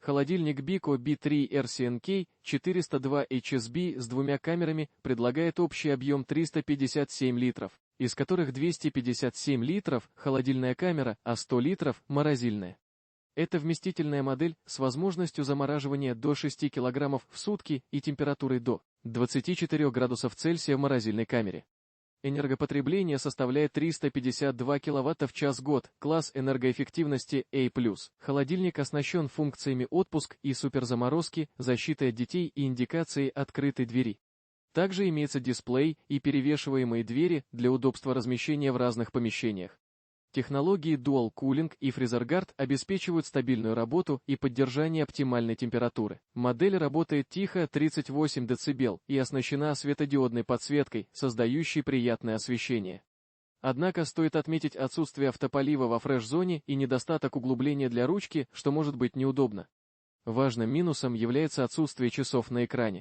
Холодильник Beko B3 RCNK 402 HSB с двумя камерами предлагает общий объем 357 литров, из которых 257 литров – холодильная камера, а 100 литров – морозильная. Это вместительная модель с возможностью замораживания до 6 кг в сутки и температурой до 24 градусов Цельсия в морозильной камере. Энергопотребление составляет 352 кВт в час-год, класс энергоэффективности A+. Холодильник оснащен функциями отпуск и суперзаморозки, защитой от детей и индикацией открытой двери. Также имеется дисплей и перевешиваемые двери для удобства размещения в разных помещениях. Технологии Dual Cooling и FreezerGuard обеспечивают стабильную работу и поддержание оптимальной температуры. Модель работает тихо 38 дБ и оснащена светодиодной подсветкой, создающей приятное освещение. Однако стоит отметить отсутствие автополива во фреш-зоне и недостаток углубления для ручки, что может быть неудобно. Важным минусом является отсутствие часов на экране.